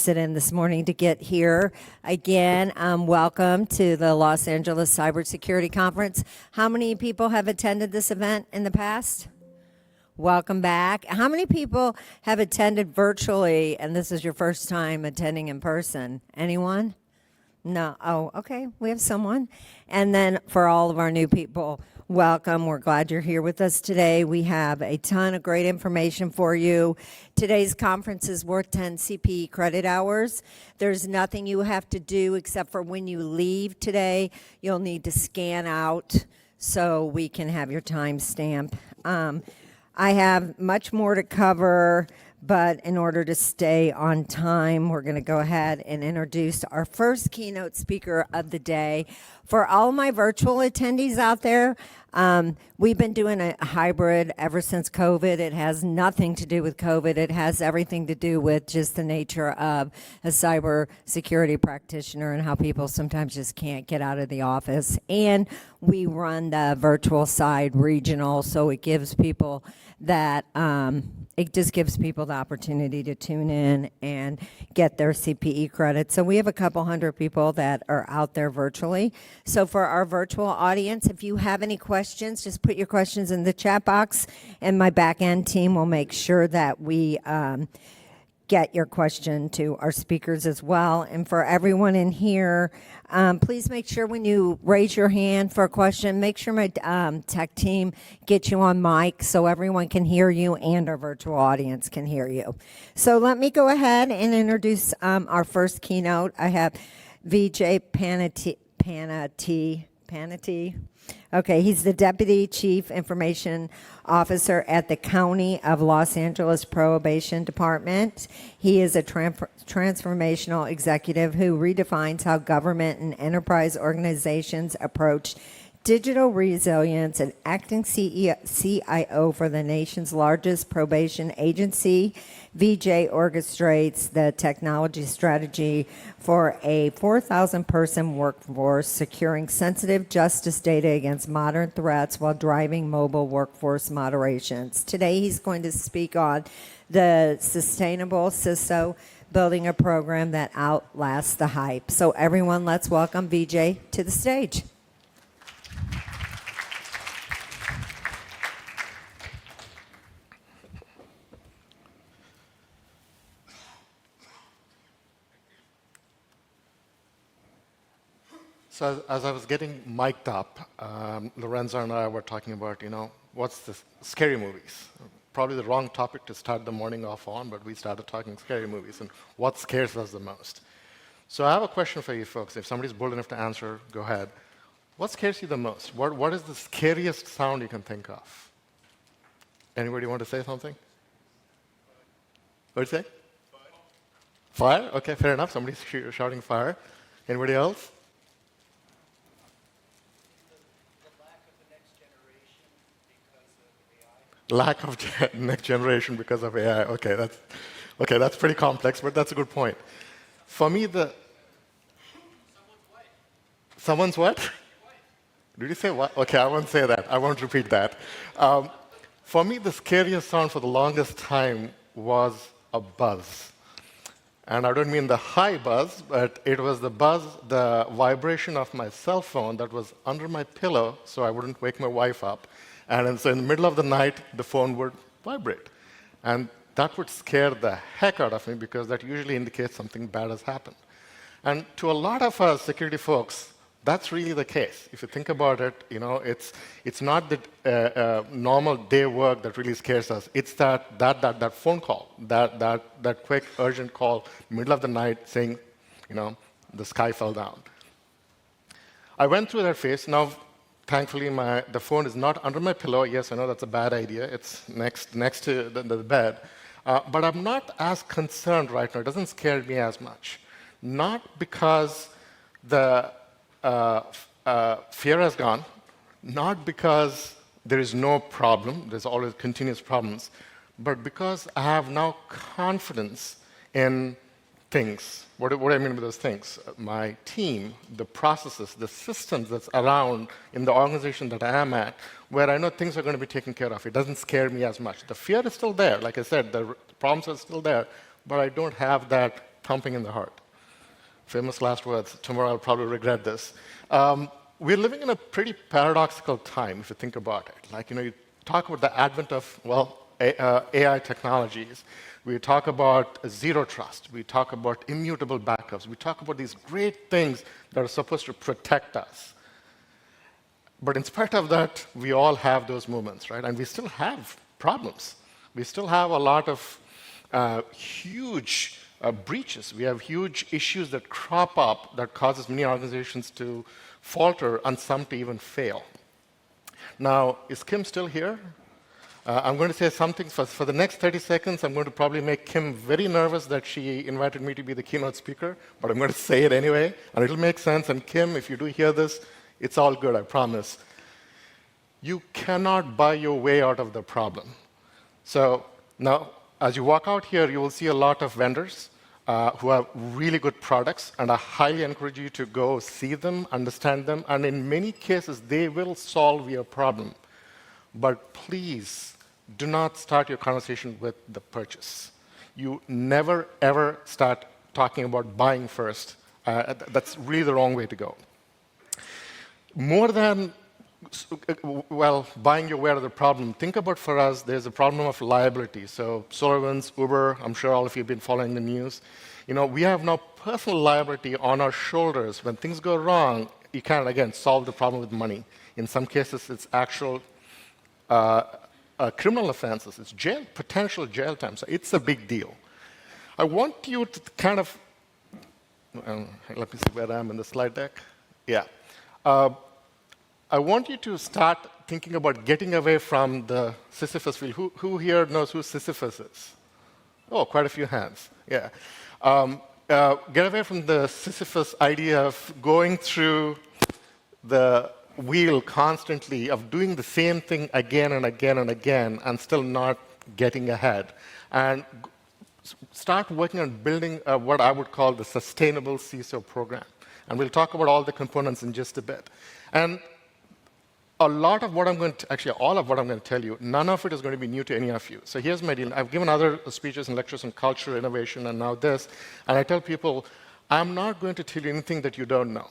invested in this morning to get here. Again, welcome to the Los Angeles CyberSecurity Conference. How many people have attended this event in the past? Welcome back. How many people have attended virtually, and this is your first time attending in person? Anyone? No. Oh, okay. We have someone. And then for all of our new people, welcome. We're glad you're here with us today. We have a ton of great information for you. Today's conference is worth 10 CPE credit hours. There's nothing you have to do except for when you leave today, you'll need to scan out so we can have your timestamp. I have much more to cover, but in order to stay on time, we're going to go ahead and introduce our first keynote speaker of the day. For all my virtual attendees out there, we've been doing a hybrid ever since COVID. It has nothing to do with COVID. It has everything to do with just the nature of a cybersecurity practitioner and how people sometimes just can't get out of the office. And we run the virtual side regional, so it gives people that it just gives people the opportunity to tune in and get their CPE credit. So we have a couple hundred people that are out there virtually. So for our virtual audience, if you have any questions, just put your questions in the chat box, and my back-end team will make sure that we get your question to our speakers as well. And for everyone in here, please make sure when you raise your hand for a question, make sure my tech team gets you on mic so everyone can hear you and our virtual audience can hear you. So let me go ahead and introduce our first keynote. I have Vijay Panati. Okay, he's the Deputy Chief Information Officer at the County of Los Angeles Probation Department. He is a transformational executive who redefines how government and enterprise organizations approach digital resilience and acting CIO for the nation's largest probation agency. Vijay orchestrates the technology strategy for a 4,000-person workforce, securing sensitive justice data against modern threats while driving mobile workforce moderations. Today, he's going to speak on the sustainable CISO, building a program that outlasts the hype. So everyone, let's welcome Vijay to the stage. So as I was getting mic'd up, Lorenzo and I were talking about, what's the scary movies? Probably the wrong topic to start the morning off on, but we started talking scary movies and what scares us the most. So I have a question for you folks. If somebody's bold enough to answer, go ahead. What scares you the most? What is the scariest sound you can think of? Anybody want to say something? What did you say? Fire. Fire? Okay, fair enough. Somebody's shouting fire. Anybody else? Lack of next generation because of AI. Okay, that's pretty complex, but that's a good point. For me, someone's what? Did you say what? Okay, I won't say that. I won't repeat that. For me, the scariest sound for the longest time was a buzz. And I don't mean the high buzz, but it was the buzz, the vibration of my cell phone that was under my pillow so I wouldn't wake my wife up. And so in the middle of the night, the phone would vibrate. And that would scare the heck out of me because that usually indicates something bad has happened. And to a lot of us security folks, that's really the case. If you think about it, it's not the normal day work that really scares us. It's that phone call, that quick, urgent call, middle of the night saying, the sky fell down. I went through that phase. Now, thankfully, the phone is not under my pillow. Yes, I know that's a bad idea. It's next to the bed. But I'm not as concerned right now. It doesn't scare me as much. Not because the fear has gone, not because there is no problem, there's always continuous problems, but because I have now confidence in things. What do I mean by those things? My team, the processes, the systems that's around in the organization that I am at, where I know things are going to be taken care of. It doesn't scare me as much. The fear is still there. Like I said, the problems are still there, but I don't have that thumping in the heart. Famous last words. Tomorrow I'll probably regret this. We're living in a pretty paradoxical time, if you think about it. Like, you talk about the advent of, AI technologies. We talk about zero trust. We talk about immutable backups. We talk about these great things that are supposed to protect us. But in spite of that, we all have those moments, right? And we still have problems. We still have a lot of huge breaches. We have huge issues that crop up that causes many organizations to falter and some to even fail. Now, is Kim still here? I'm going to say something for the next 30 seconds. I'm going to probably make Kim very nervous that she invited me to be the keynote speaker, but I'm going to say it anyway, and it'll make sense. And Kim, if you do hear this, it's all good, I promise. You cannot buy your way out of the problem. So now, as you walk out here, you will see a lot of vendors who have really good products, and I highly encourage you to go see them, understand them, and in many cases, they will solve your problem. But please, do not start your conversation with the purchase. You never, ever start talking about buying first. That's really the wrong way to go. More than, buying your way out of the problem, think about for us, there's a problem of liability. So SolarWinds, Uber, I'm sure all of you have been following the news. We have now personal liability on our shoulders. When things go wrong, you can't, again, solve the problem with money. In some cases, it's actual criminal offenses. It's potential jail time. So it's a big deal. I want you to kind of, let me see where I am in the slide deck. Yeah. I want you to start thinking about getting away from the Sisyphus wheel. Who here knows who Sisyphus is? Oh, quite a few hands. Yeah. Get away from the Sisyphus idea of going through the wheel constantly, of doing the same thing again and again and again and still not getting ahead. And start working on building what I would call the sustainable CISO program. And we'll talk about all the components in just a bit. And a lot of what I'm going to, actually all of what I'm going to tell you, none of it is going to be new to any of you. So here's my deal. I've given other speeches and lectures on culture, innovation, and now this. And I tell people, I'm not going to tell you anything that you don't know.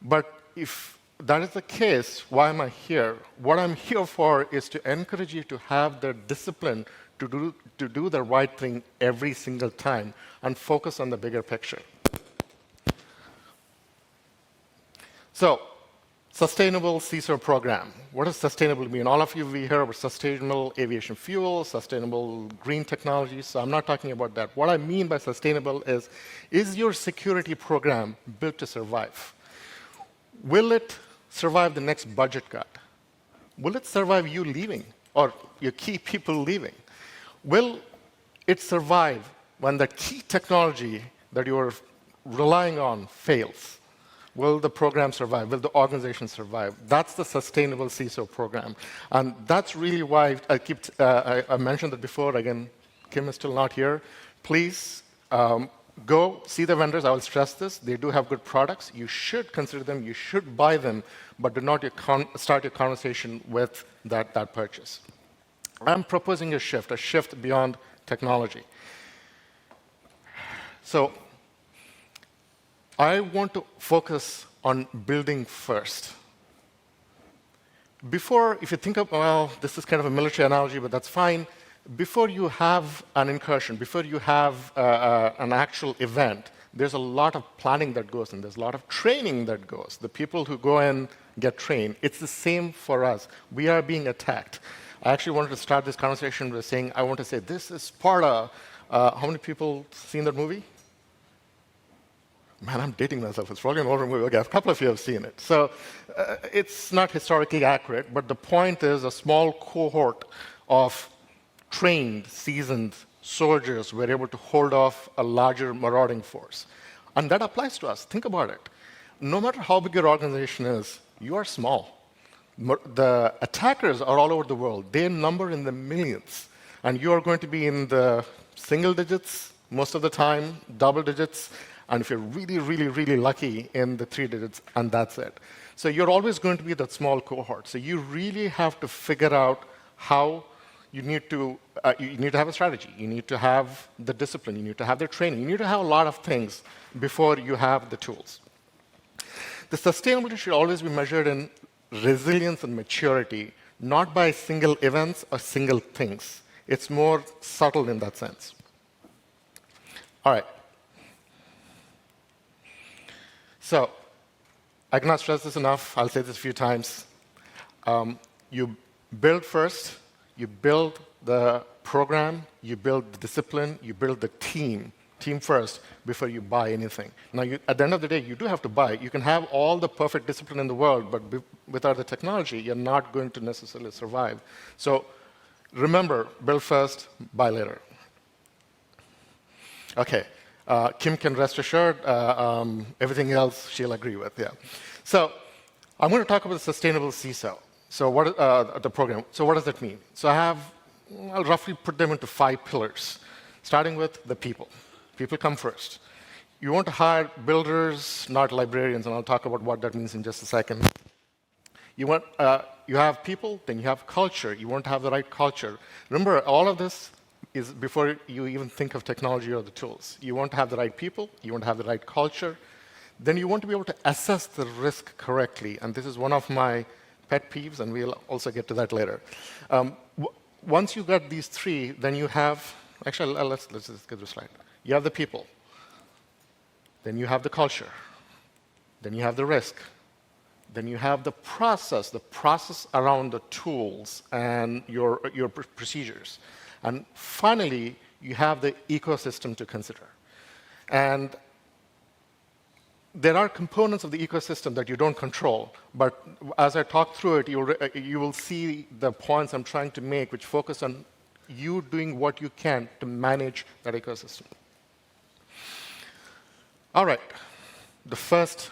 But if that is the case, why am I here? What I'm here for is to encourage you to have the discipline to do the right thing every single time and focus on the bigger picture. So, sustainable CISO program. What does sustainable mean? All of you, we hear about sustainable aviation fuel, sustainable green technologies, so I'm not talking about that. What I mean by sustainable is your security program built to survive? Will it survive the next budget cut? Will it survive you leaving or your key people leaving? Will it survive when the key technology that you are relying on fails? Will the program survive? Will the organization survive? That's the sustainable CISO program. And that's really why I mentioned that before. Again, Kim is still not here. Please go see the vendors. I will stress this. They do have good products. You should consider them. You should buy them. But do not start your conversation with that purchase. I'm proposing a shift beyond technology. So I want to focus on building first. If you think of, this is kind of a military analogy, but that's fine. Before you have an incursion, before you have an actual event, there's a lot of planning that goes in. There's a lot of training that goes. The people who go and get trained, it's the same for us. We are being attacked. I actually wanted to start this conversation with saying, I want to say, this is Sparta. How many people seen that movie? Man, I'm dating myself. It's probably an older movie. Okay, a couple of you have seen it. So it's not historically accurate, but the point is a small cohort of trained, seasoned soldiers were able to hold off a larger marauding force. And that applies to us. Think about it. No matter how big your organization is, you are small. The attackers are all over the world. They number in the millions. And you are going to be in the single digits most of the time, double digits, and if you're really, really, really lucky, in the 3 digits, and that's it. So you're always going to be that small cohort. So you really have to figure out how you need to have a strategy. You need to have the discipline. You need to have the training. You need to have a lot of things before you have the tools. The sustainability should always be measured in resilience and maturity, not by single events or single things. It's more subtle in that sense. All right. So I cannot stress this enough. I'll say this a few times. You build first. You build the program. You build the discipline. You build the team first before you buy anything. Now, at the end of the day, you do have to buy. You can have all the perfect discipline in the world, but without the technology, you're not going to necessarily survive. So remember, build first, buy later. OK. Kim can rest assured. Everything else, she'll agree with. Yeah. So I'm going to talk about the sustainable CISO. So what the program? So what does that mean? So I'll roughly put them into 5 pillars, starting with the people. People come first. You want to hire builders, not librarians, and I'll talk about what that means in just a second. You have people, then you have culture. You want to have the right culture. Remember, all of this is before you even think of technology or the tools. You want to have the right people. You want to have the right culture. Then you want to be able to assess the risk correctly. And this is one of my pet peeves, and we'll also get to that later. Once you got these 3, then you have, actually, let's just get this slide. You have the people. Then you have the culture. Then you have the risk. Then you have the process around the tools and your procedures. And finally, you have the ecosystem to consider. And there are components of the ecosystem that you don't control, but as I talk through it, you will see the points I'm trying to make, which focus on you doing what you can to manage that ecosystem. All right, the first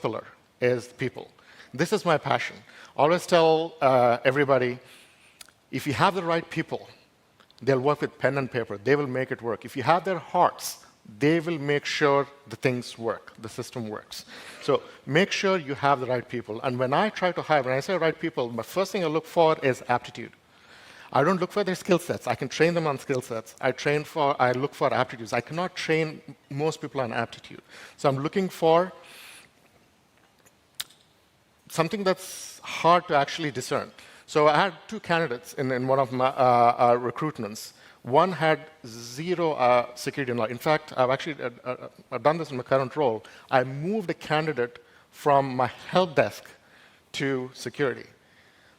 pillar is people. This is my passion. I always tell everybody, if you have the right people, they'll work with pen and paper. They will make it work. If you have their hearts, they will make sure the things work, the system works. So make sure you have the right people. And when I say right people, the first thing I look for is aptitude. I don't look for their skill sets. I can train them on skill sets. I look for aptitudes. I cannot train most people on aptitude. So I'm looking for something that's hard to actually discern. So I had 2 candidates in one of my recruitments. One had 0 security knowledge. In fact, I've actually done this in my current role. I moved a candidate from my help desk to security.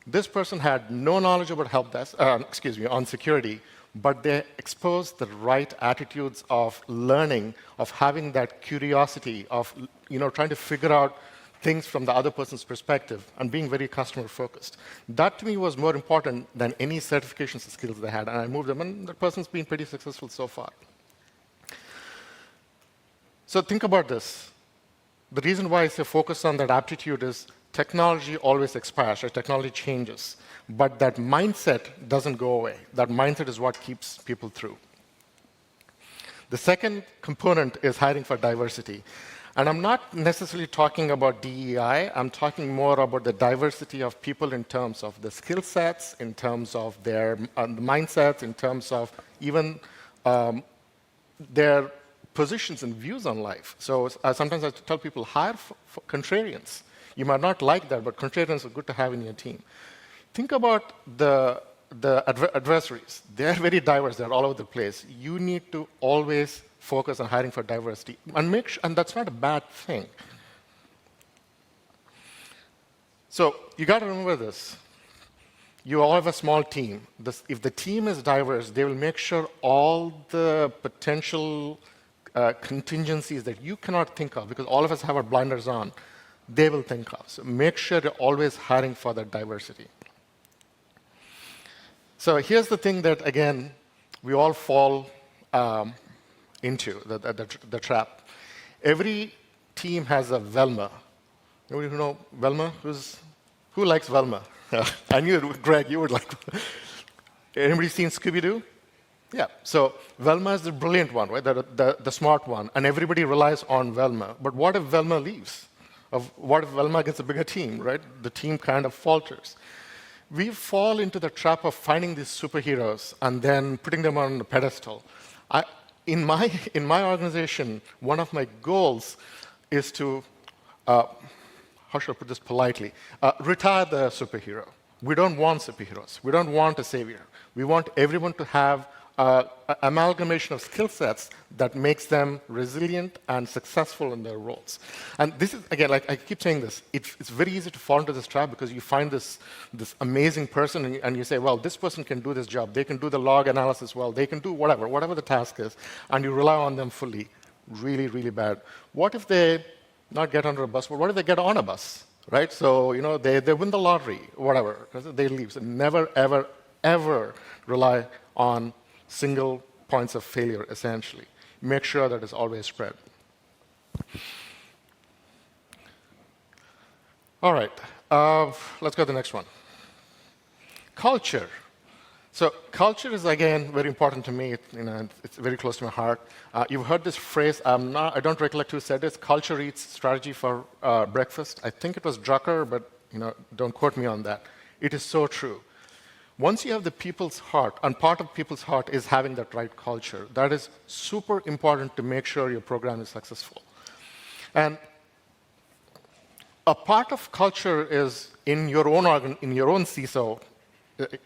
This person had no knowledge about on security, but they exposed the right attitudes of learning, of having that curiosity, of trying to figure out things from the other person's perspective and being very customer-focused. That, to me, was more important than any certifications or skills they had, and I moved them, and the person's been pretty successful so far. So think about this. The reason why I say focus on that aptitude is technology always expires, right? Technology changes, but that mindset doesn't go away. That mindset is what keeps people through. The second component is hiring for diversity. And I'm not necessarily talking about DEI. I'm talking more about the diversity of people in terms of the skill sets, in terms of their mindsets, in terms of even their positions and views on life. So sometimes I tell people, hire for contrarians. You might not like that, but contrarians are good to have in your team. Think about the adversaries. They're very diverse. They're all over the place. You need to always focus on hiring for diversity, and that's not a bad thing. So you got to remember this. You all have a small team. If the team is diverse, they will make sure all the potential contingencies that you cannot think of, because all of us have our blinders on, they will think of. So make sure you're always hiring for that diversity. So here's the thing that, again, we all fall into, the trap. Every team has a Velma. Anybody know Velma? Who likes Velma? I knew it, Greg, you would like. Anybody seen Scooby-Doo? Yeah. So Velma is the brilliant one, right? The smart one, and everybody relies on Velma. But what if Velma leaves? What if Velma gets a bigger team, right? The team kind of falters. we fall into the trap of finding these superheroes and then putting them on a pedestal. In my organization, one of my goals is to, how should I put this politely, retire the superhero. We don't want superheroes. We don't want a savior. We want everyone to have an amalgamation of skill sets that makes them resilient and successful in their roles. And this is, again, like I keep saying this, it's very easy to fall into this trap because you find this amazing person and you say, well, this person can do this job. They can do the log analysis well. They can do whatever the task is, and you rely on them fully. Really, really bad. What if they not get under a bus, but what if they get on a bus, right? So, they win the lottery, whatever, they leave. So never, ever, ever rely on single points of failure, essentially. Make sure that it's always spread. All right, let's go to the next one. Culture. So culture is, again, very important to me. It's very close to my heart. You've heard this phrase. I don't recollect who said it. Culture eats strategy for breakfast. I think it was Drucker, but don't quote me on that. It is so true. Once you have the people's heart, and part of people's heart is having that right culture, that is super important to make sure your program is successful. And a part of culture is in your own CISO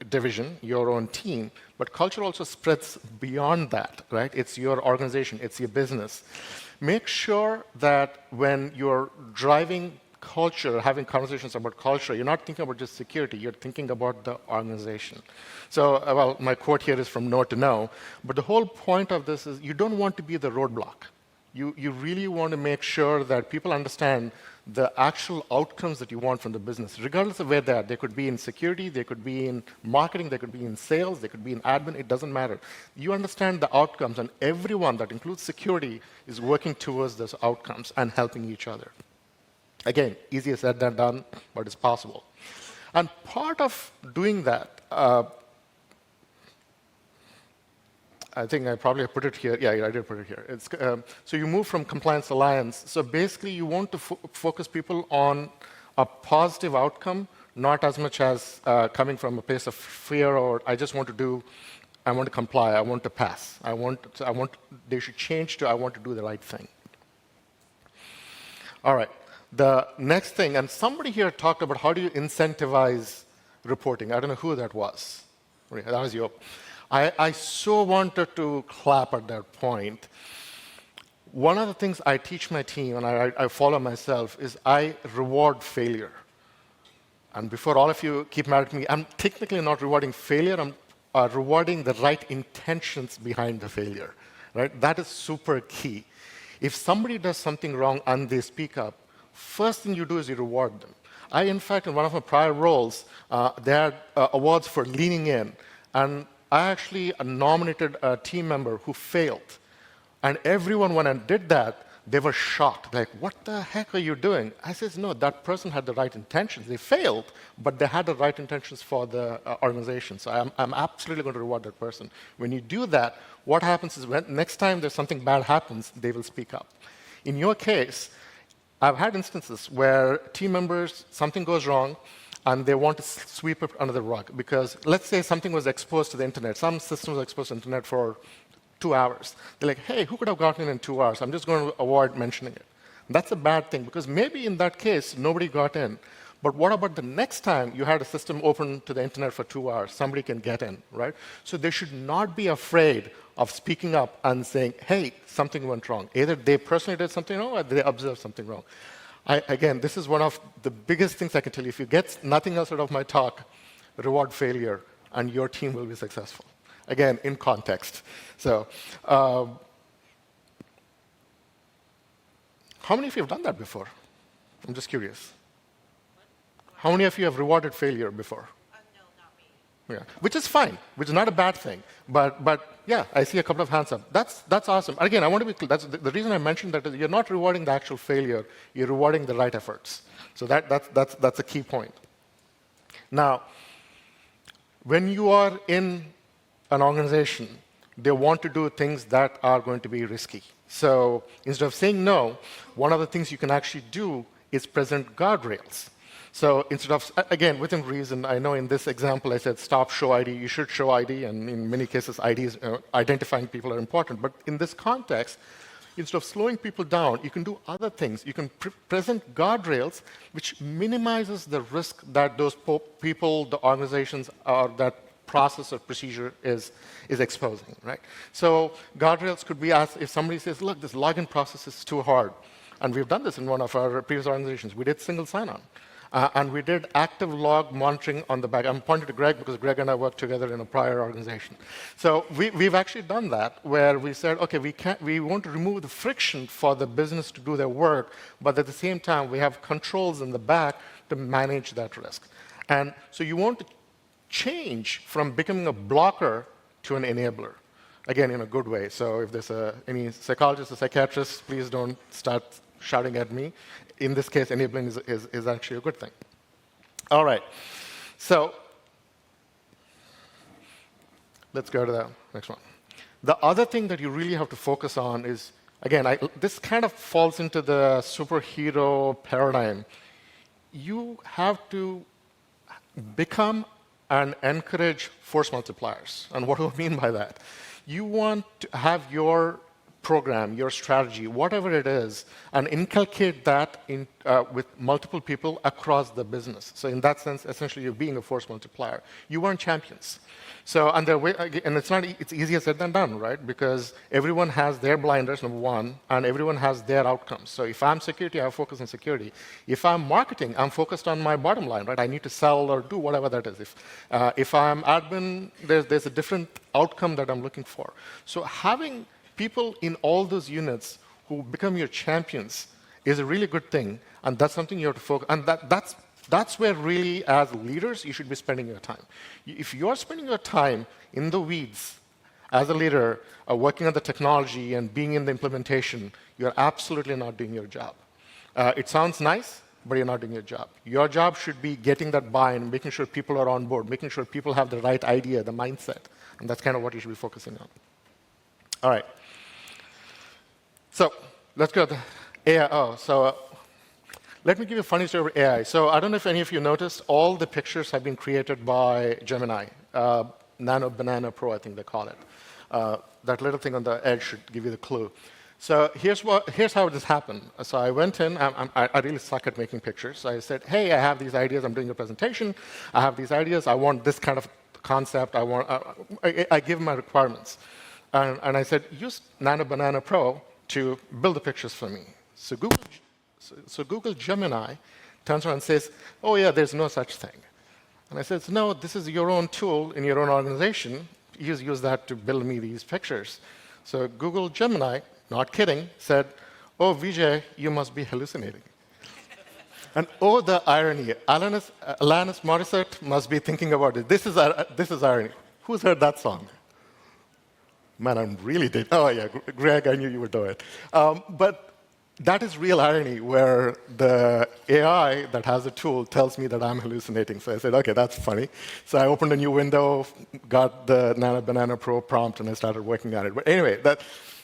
division, your own team, but culture also spreads beyond that, right? It's your organization, it's your business. Make sure that when you're driving culture, having conversations about culture, you're not thinking about just security, you're thinking about the organization. So, well, my quote here is from No to Know, but the whole point of this is you don't want to be the roadblock. You really want to make sure that people understand the actual outcomes that you want from the business, regardless of where they are. They could be in security, they could be in marketing, they could be in sales, they could be in admin, it doesn't matter. You understand the outcomes, and everyone, that includes security, is working towards those outcomes and helping each other. Again, easier said than done, but it's possible. And part of doing that, I think I probably put it here. Yeah, I did put it here. It's, so you move from compliance alliance. So basically, you want to focus people on a positive outcome, not as much as coming from a place of fear or I just want to comply, I want to pass. They should change to I want to do the right thing. All right. The next thing, and somebody here talked about how do you incentivize reporting. I don't know who that was. That was you. I so wanted to clap at that point. One of the things I teach my team, and I follow myself, is I reward failure. And before all of you keep mad at me, I'm technically not rewarding failure. I'm rewarding the right intentions behind the failure. Right? That is super key. If somebody does something wrong and they speak up, first thing you do is you reward them. In fact, in one of my prior roles, they had awards for leaning in. And I actually nominated a team member who failed. And everyone, when I did that, they were shocked. Like, what the heck are you doing? I said, no, that person had the right intentions. They failed, but they had the right intentions for the organization. So I'm absolutely going to reward that person. When you do that, what happens is next time there's something bad happens, they will speak up. In your case, I've had instances where team members, something goes wrong, and they want to sweep it under the rug. Because let's say something was exposed to the internet. Some system was exposed to the internet for 2 hours. They're like, hey, who could have gotten in 2 hours? I'm just going to avoid mentioning it. That's a bad thing, because maybe in that case, nobody got in. But what about the next time you had a system open to the internet for 2 hours? Somebody can get in, right? So they should not be afraid of speaking up and saying, hey, something went wrong. Either they personally did something wrong or they observed something wrong. Again, this is one of the biggest things I can tell you. If you get nothing else out of my talk, reward failure, and your team will be successful. Again, in context. So, how many of you have done that before? I'm just curious. How many of you have rewarded failure before? No, not me. Yeah, which is fine, which is not a bad thing. But yeah, I see a couple of hands up. That's awesome. Again, I want to be clear. That's the reason I mentioned that is you're not rewarding the actual failure. You're rewarding the right efforts. So that's a key point. Now, when you are in an organization, they want to do things that are going to be risky. So instead of saying no, one of the things you can actually do is present guardrails. So instead of, again, within reason, I know in this example I said stop, show ID, you should show ID, and in many cases IDs, identifying people are important. But in this context, instead of slowing people down, you can do other things. You can present guardrails which minimizes the risk that those people, the organizations, or that process or procedure is exposing, right? So guardrails could be as if somebody says, look, this login process is too hard. And we've done this in one of our previous organizations. We did single sign-on. And we did active log monitoring on the back. I'm pointing to Greg because Greg and I worked together in a prior organization. So we've actually done that where we said, OK, we want to remove the friction for the business to do their work, but at the same time, we have controls in the back to manage that risk. And so you want to change from becoming a blocker to an enabler. Again, in a good way. So if there's any psychologists or psychiatrists, please don't start shouting at me. In this case, enabling is actually a good thing. All right. So let's go to the next one. The other thing that you really have to focus on is, again, this kind of falls into the superhero paradigm. You have to become and encourage force multipliers. And what do I mean by that? You want to have your program, your strategy, whatever it is, and inculcate that with multiple people across the business. So in that sense, essentially, you're being a force multiplier. You want champions. So, and it's easier said than done, right? Because everyone has their blinders, number one, and everyone has their outcomes. So if I'm security, I focus on security. If I'm marketing, I'm focused on my bottom line, right? I need to sell or do whatever that is. If I'm admin, there's a different outcome that I'm looking for. So having people in all those units who become your champions is a really good thing, and that's something you have to focus on. And that's where really, as leaders, you should be spending your time. If you're spending your time in the weeds as a leader, working on the technology and being in the implementation, you're absolutely not doing your job. It sounds nice, but you're not doing your job. Your job should be getting that buy-in, making sure people are on board, making sure people have the right idea, the mindset, and that's kind of what you should be focusing on. All right. So let's go to the AI. Let me give you a funny story about AI. So I don't know if any of you noticed, all the pictures have been created by Gemini. Nano Banana Pro, I think they call it. That little thing on the edge should give you the clue. So here's how this happened. So I went in. I really suck at making pictures. So I said, hey, I have these ideas. I'm doing a presentation. I have these ideas. I want this kind of concept. I give my requirements. And I said, use Nano Banana Pro to build the pictures for me. So Google Gemini turns around and says, oh, yeah, there's no such thing. And I said, no, this is your own tool in your own organization. Use that to build me these pictures. So Google Gemini, not kidding, said, oh, Vijay, you must be hallucinating. And oh, the irony. Alanis Morissette must be thinking about it. This is irony. Who's heard that song? Man, I'm really dead. Oh, yeah, Greg, I knew you would do it. But that is real irony, where the AI that has a tool tells me that I'm hallucinating. So I said, OK, that's funny. So I opened a new window, got the Nano Banana Pro prompt, and I started working on it. But anyway,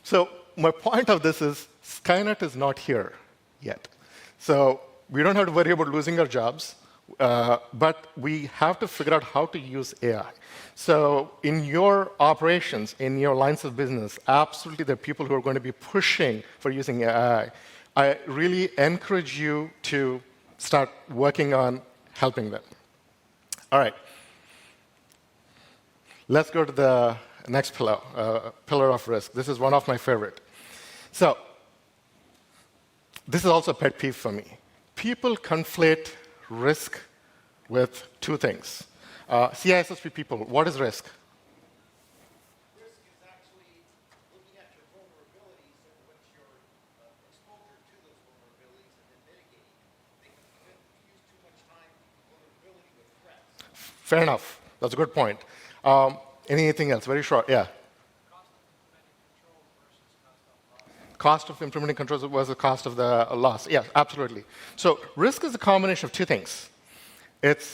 so my point of this is Skynet is not here yet. So we don't have to worry about losing our jobs. But we have to figure out how to use AI. So in your operations, in your lines of business, absolutely there are people who are going to be pushing for using AI. I really encourage you to start working on helping them. All right. Let's go to the next pillar of risk. This is one of my favorite. So this is also a pet peeve for me. People conflate risk with two things. CISO people, what is risk? Risk is actually looking at your vulnerabilities and what's your exposure to those vulnerabilities and then mitigating it. They use too much time vulnerability with threats. Fair enough. That's a good point. Anything else? Very short. Yeah. Cost of implementing controls versus cost of the loss. Yes, absolutely. So risk is a combination of two things.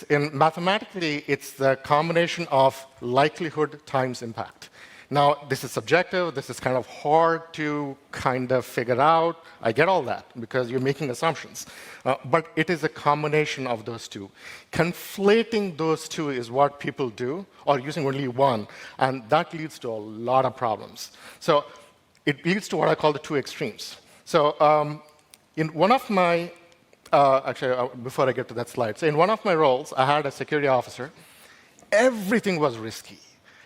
Mathematically, it's the combination of likelihood times impact. Now, this is subjective. This is kind of hard to kind of figure out. I get all that because you're making assumptions. But it is a combination of those two. Conflating those two is what people do, or using only one, and that leads to a lot of problems. So it leads to what I call the two extremes. So in one of my, before I get to that slide, so in one of my roles, I had a security officer. Everything was risky.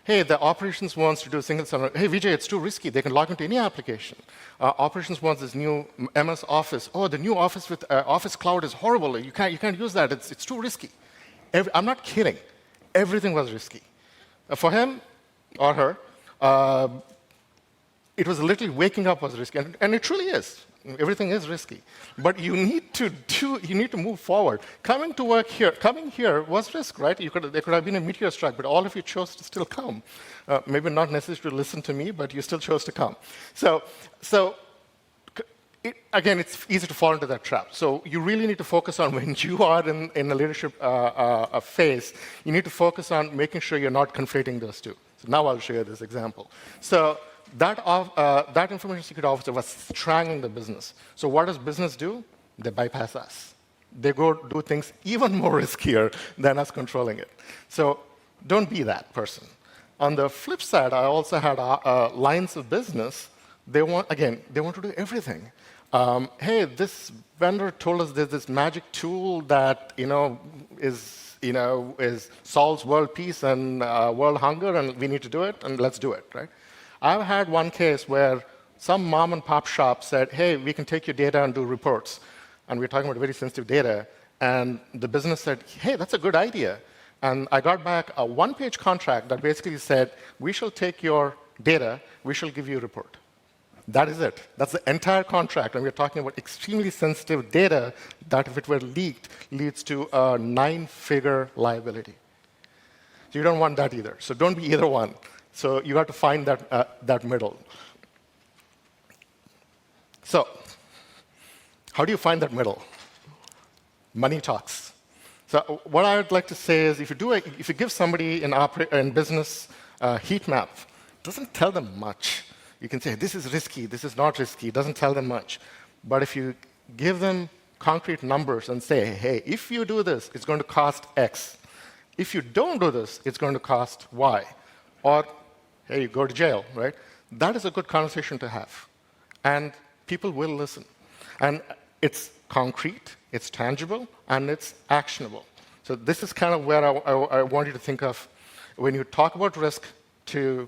Hey, the operations wants to do a single sign-on. Hey, Vijay, it's too risky. They can log into any application. Operations wants this new MS Office. Oh, the new Office with Office Cloud is horrible. You can't use that. It's too risky. I'm not kidding. Everything was risky. For him or her, it was literally waking up was risky, and it truly is. Everything is risky, but you need to move forward. Coming here was risk, right? There could have been a meteor strike, but all of you chose to still come. Maybe not necessarily to listen to me, but you still chose to come. Again, it's easy to fall into that trap. So you really need to focus on when you are in a leadership phase, you need to focus on making sure you're not conflating those two. So now I'll show you this example. So that information security officer was strangling the business. So what does business do? They bypass us. They go do things even more riskier than us controlling it. So don't be that person. On the flip side, I also had lines of business. They want to do everything. Hey, this vendor told us there's this magic tool that solves world peace and world hunger, and we need to do it, and let's do it, right? I've had one case where some mom and pop shop said, hey, we can take your data and do reports. And we're talking about very sensitive data. And the business said, hey, that's a good idea. And I got back a one-page contract that basically said, we shall take your data, we shall give you a report. That is it. That's the entire contract. And we're talking about extremely sensitive data that, if it were leaked, leads to a 9-figure liability. So you don't want that either. So don't be either one. So you have to find that middle. So how do you find that middle? Money talks. So what I would like to say is, if you give somebody in business heat map, it doesn't tell them much. You can say, this is risky, this is not risky. It doesn't tell them much. But if you give them concrete numbers and say, hey, if you do this, it's going to cost X. If you don't do this, it's going to cost Y. Or, hey, you go to jail, right? That is a good conversation to have. And people will listen. And it's concrete, it's tangible, and it's actionable. So this is kind of where I want you to think of when you talk about risk to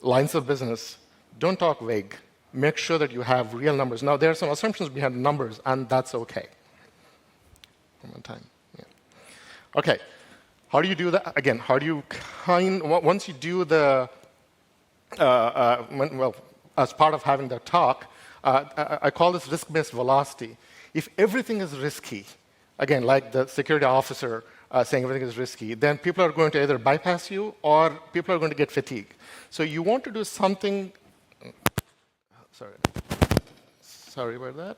lines of business. Don't talk vague. Make sure that you have real numbers. Now, there are some assumptions behind numbers, and that's OK. One more time. Yeah. OK. How do you do that? Again, how do you once you do the, as part of having the talk, I call this risk-based velocity. If everything is risky, again, like the security officer saying everything is risky, then people are going to either bypass you or people are going to get fatigued. So you want to do something, sorry about that.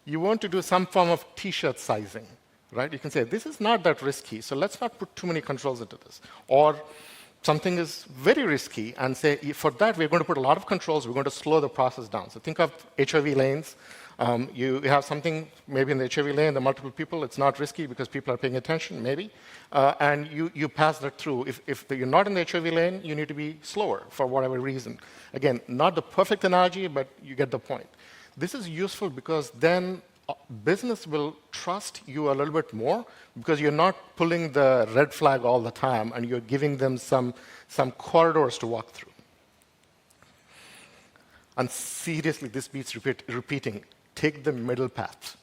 You want to do some form of T-shirt sizing, right? You can say, this is not that risky, so let's not put too many controls into this. Or something is very risky and say, for that, we're going to put a lot of controls, we're going to slow the process down. So think of HIV lanes. You have something maybe in the HIV lane, the multiple people, it's not risky because people are paying attention, maybe. And you pass that through. If you're not in the HIV lane, you need to be slower for whatever reason. Again, not the perfect analogy, but you get the point. This is useful because then business will trust you a little bit more because you're not pulling the red flag all the time and you're giving them some corridors to walk through. And seriously, this beats repeating. Take the middle path,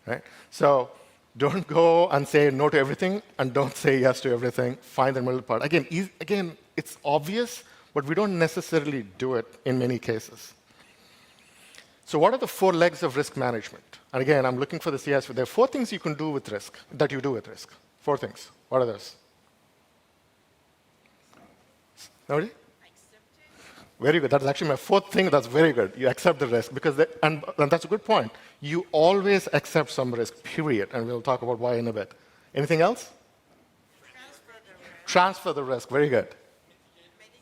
right? So don't go and say no to everything and don't say yes to everything. Find the middle part. Again, it's obvious, but we don't necessarily do it in many cases. So what are the 4 legs of risk management? And again, I'm looking for the CISO. There are 4 things you can do with risk, that you do with risk. 4 things. What are those? Nobody? Very good. That's actually my 4th thing. That's very good. You accept the risk. And that's a good point. You always accept some risk, period. And we'll talk about why in a bit. Anything else? Transfer the risk. Transfer the risk. Very good.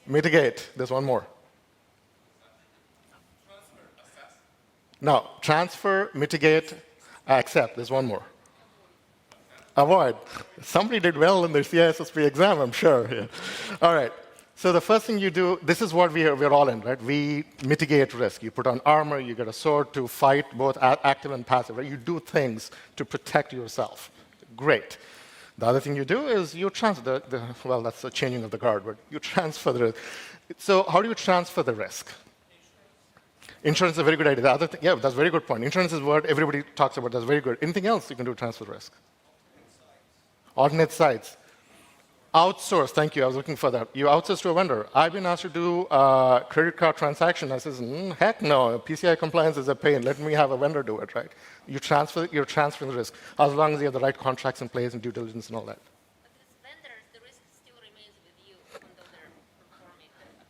Mitigate. There's one more. No, transfer, mitigate, accept. There's one more. Avoid. Somebody did well in their CISSP exam, I'm sure. Yeah. All right. So the first thing you do, this is what we're all in, right? We mitigate risk. You put on armor, you get a sword to fight both active and passive, right? You do things to protect yourself. Great. The other thing you do is you transfer well, that's the changing of the guard, but you transfer the risk. So how do you transfer the risk? Insurance is a very good idea. The other thing, yeah, that's a very good point. Insurance is what everybody talks about. That's very good. Anything else you can do to transfer the risk? Alternate sites. Outsource. Thank you. I was looking for that. You outsource to a vendor. I've been asked to do a credit card transaction. I says, heck no. PCI compliance is a pain. Let me have a vendor do it, right? You're transferring the risk as long as you have the right contracts in place and due diligence and all that.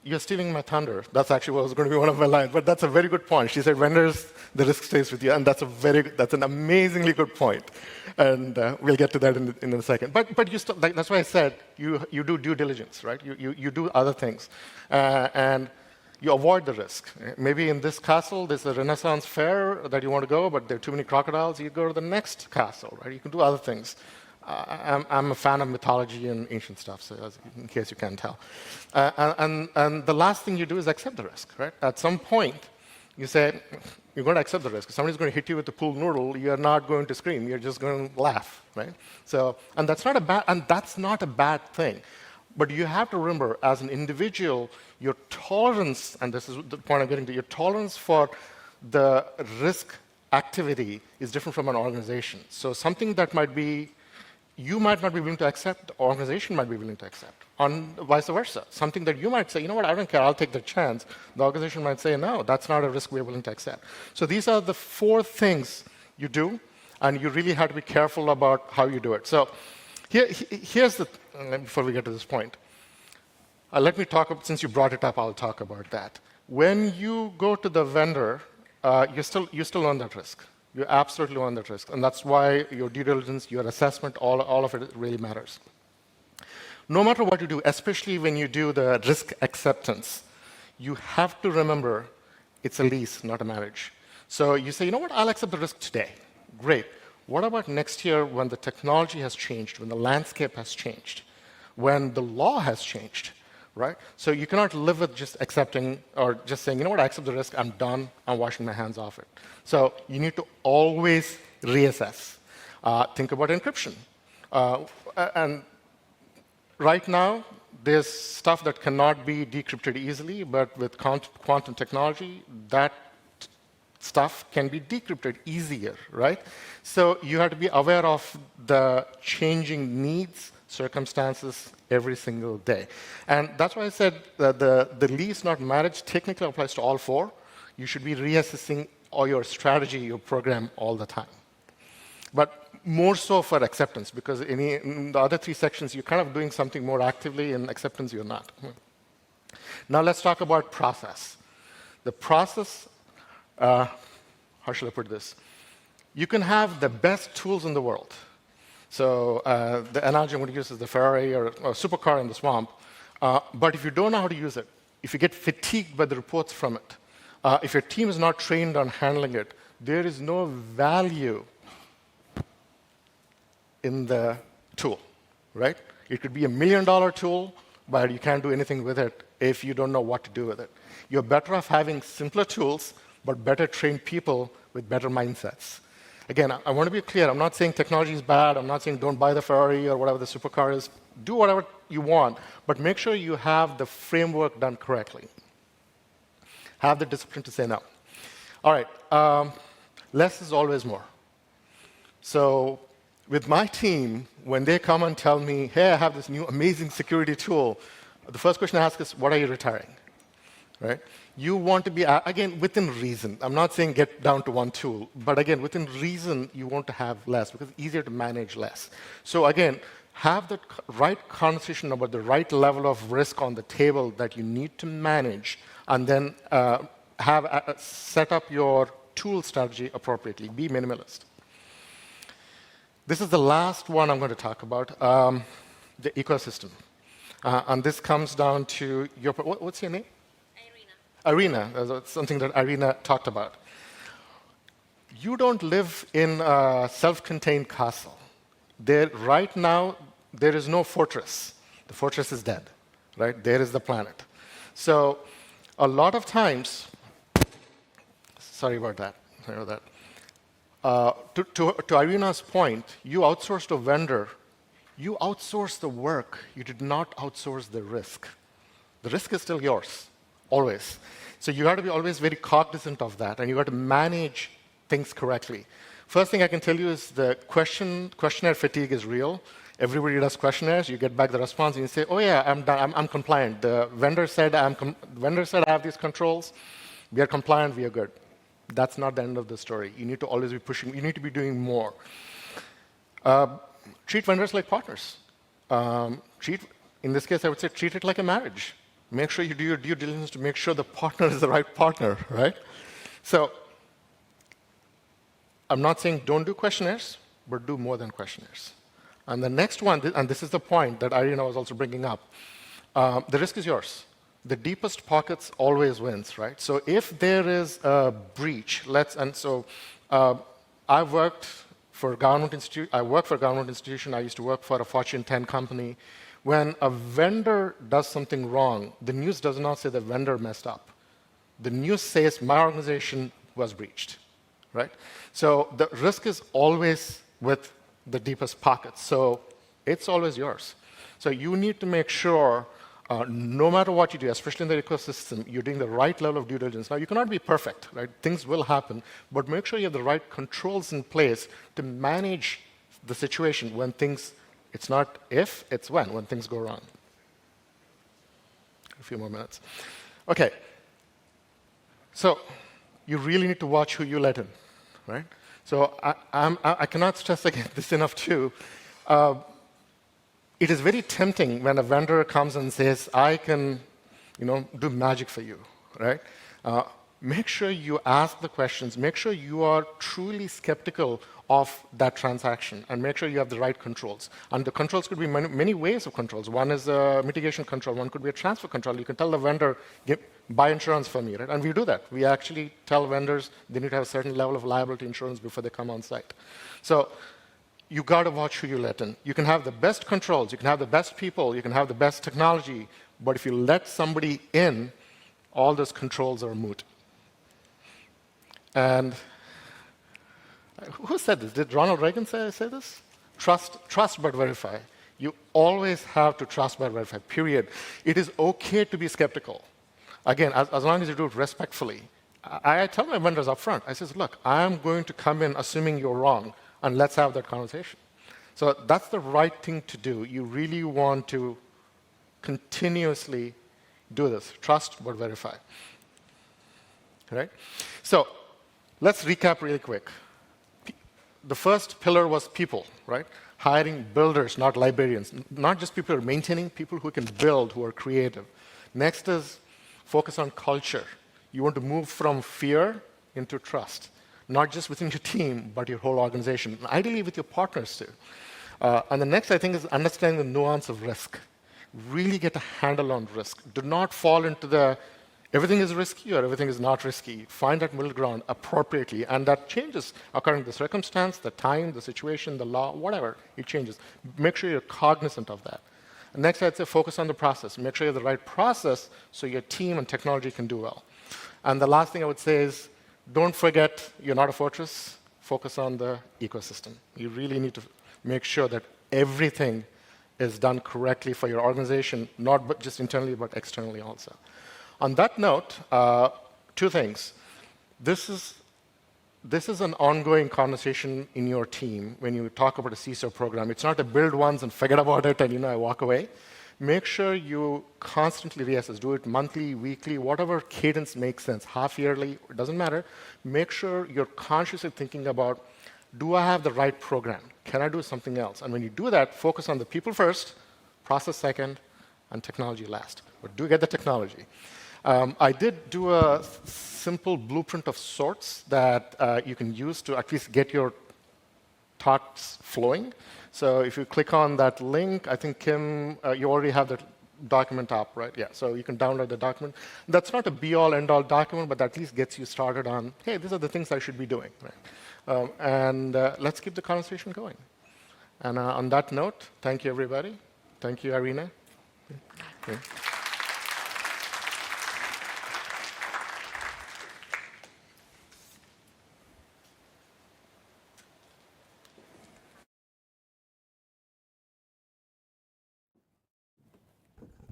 You're stealing my thunder. That's actually what was going to be one of my lines. But that's a very good point. She said, vendors, the risk stays with you. And that's an amazingly good point. And we'll get to that in a second. But you still, that's why I said you do due diligence, right? You do other things. And you avoid the risk. Maybe in this castle, there's a Renaissance fair that you want to go, but there are too many crocodiles. You go to the next castle, right? You can do other things. I'm a fan of mythology and ancient stuff, so in case you can't tell. And the last thing you do is accept the risk, right? At some point, you say, you're going to accept the risk. If somebody's going to hit you with a pool noodle, you're not going to scream. You're just going to laugh, right? So, and that's not a bad thing. But you have to remember, as an individual, your tolerance, and this is the point I'm getting to, your tolerance for the risk activity is different from an organization. So something that you might not be willing to accept, the organization might be willing to accept, and vice versa. Something that you might say, you know what, I don't care, I'll take the chance. The organization might say, no, that's not a risk we're willing to accept. So these are the 4 things you do, and you really have to be careful about how you do it. So here's before we get to this point, let me talk, since you brought it up, I'll talk about that. When you go to the vendor, you still own that risk. You absolutely own that risk. And that's why your due diligence, your assessment, all of it really matters. No matter what you do, especially when you do the risk acceptance, you have to remember it's a lease, not a marriage. So you say, you know what, I'll accept the risk today. Great. What about next year when the technology has changed, when the landscape has changed, when the law has changed? Right? So you cannot live with just accepting or just saying, you know what, I accept the risk, I'm done, I'm washing my hands off it. So you need to always reassess. Think about encryption. And right now, there's stuff that cannot be decrypted easily, but with quantum technology, that stuff can be decrypted easier, right? So you have to be aware of the changing needs, circumstances every single day. And that's why I said that the lease, not marriage, technically applies to all 4. You should be reassessing all your strategy, your program all the time. But more so for acceptance, because in the other 3 sections, you're kind of doing something more actively. In acceptance, you're not. Now let's talk about process. The process, how should I put this? You can have the best tools in the world. So the analogy I'm going to use is the Ferrari or supercar in the swamp. But if you don't know how to use it, if you get fatigued by the reports from it, if your team is not trained on handling it, there is no value in the tool, right? It could be $1 million tool, but you can't do anything with it if you don't know what to do with it. You're better off having simpler tools, but better trained people with better mindsets. Again, I want to be clear. I'm not saying technology is bad. I'm not saying don't buy the Ferrari or whatever the supercar is. Do whatever you want, but make sure you have the framework done correctly. Have the discipline to say no. All right. Less is always more. So with my team, when they come and tell me, hey, I have this new amazing security tool, the first question I ask is, what are you retiring? Right? You want to be, again, within reason. I'm not saying get down to one tool, but again, within reason, you want to have less because it's easier to manage less. So again, have the right conversation about the right level of risk on the table that you need to manage, and then set up your tool strategy appropriately. Be minimalist. This is the last one I'm going to talk about, the ecosystem. And this comes down to your, what's your name? Irina. That's something that Irina talked about. You don't live in a self-contained castle. Right now, there is no fortress. The fortress is dead, right? There is the planet. So a lot of times, sorry about that. To Irina's point, you outsourced a vendor. You outsourced the work. You did not outsource the risk. The risk is still yours, always. So you have to be always very cognizant of that, and you have to manage things correctly. First thing I can tell you is the questionnaire fatigue is real. Everybody does questionnaires. You get back the response, and you say, "Oh yeah, I'm done. I'm compliant. The vendor said I have these controls. We are compliant. We are good." That's not the end of the story. You need to always be pushing. You need to be doing more. Treat vendors like partners. In this case, I would say treat it like a marriage. Make sure you do your due diligence to make sure the partner is the right partner, right? So I'm not saying don't do questionnaires, but do more than questionnaires. And the next one, and this is the point that Irina was also bringing up, the risk is yours. The deepest pockets always wins, right? So if there is a breach, I worked for a government institution. I work for a government institution. I used to work for a Fortune 10 company. When a vendor does something wrong, the news does not say the vendor messed up. The news says my organization was breached, right? So the risk is always with the deepest pockets. So it's always yours. So you need to make sure, no matter what you do, especially in the ecosystem, you're doing the right level of due diligence. Now, you cannot be perfect, right? Things will happen, but make sure you have the right controls in place to manage the situation when things, it's not if, it's when things go wrong. A few more minutes. Okay. So you really need to watch who you let in, right? So I cannot stress again this enough too. It is very tempting when a vendor comes and says, I can do magic for you, right? Make sure you ask the questions. Make sure you are truly skeptical of that transaction, and make sure you have the right controls. And the controls could be many ways of controls. One is a mitigation control. One could be a transfer control. You can tell the vendor, buy insurance for me, right? And we do that. We actually tell vendors they need to have a certain level of liability insurance before they come on site. So you got to watch who you let in. You can have the best controls, you can have the best people, you can have the best technology, but if you let somebody in, all those controls are moot. And who said this? Did Ronald Reagan say this? Trust but verify. You always have to trust but verify, period. It is okay to be skeptical. Again, as long as you do it respectfully. I tell my vendors up front, I says, look, I'm going to come in assuming you're wrong, and let's have that conversation. So that's the right thing to do. You really want to continuously do this. Trust but verify. Right? So let's recap really quick. The first pillar was people, right? Hiring builders, not librarians. Not just people who are maintaining, people who can build, who are creative. Next is focus on culture. You want to move from fear into trust. Not just within your team, but your whole organization. And ideally with your partners too. And the next, I think, is understanding the nuance of risk. Really get a handle on risk. Do not fall into the everything is risky or everything is not risky. Find that middle ground appropriately. And that changes according to the circumstance, the time, the situation, the law, whatever. It changes. Make sure you're cognizant of that. And next, I'd say focus on the process. Make sure you have the right process so your team and technology can do well. And the last thing I would say is don't forget you're not a fortress. Focus on the ecosystem. You really need to make sure that everything is done correctly for your organization, not just internally, but externally also. On that note, two things. This is an ongoing conversation in your team when you talk about a CISO program. It's not a build once and forget about it and I walk away. Make sure you constantly reassess. Do it monthly, weekly, whatever cadence makes sense, half yearly, it doesn't matter. Make sure you're consciously thinking about, do I have the right program? Can I do something else? And when you do that, focus on the people first, process second, and technology last. But do get the technology. I did do a simple blueprint of sorts that you can use to at least get your thoughts flowing. So if you click on that link, I think, Kim, you already have that document app, right? Yeah, so you can download the document. That's not a be-all, end-all document, but that at least gets you started on, hey, these are the things I should be doing, right? Let's keep the conversation going. And on that note, thank you, everybody. Thank you, Irina. Okay.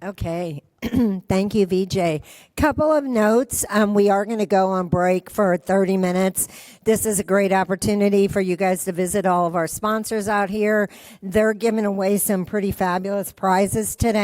Okay. Thank you, Vijay. Couple of notes. We are going to go on break for 30 minutes. This is a great opportunity for you guys to visit all of our sponsors out here. They're giving away some pretty fabulous prizes today.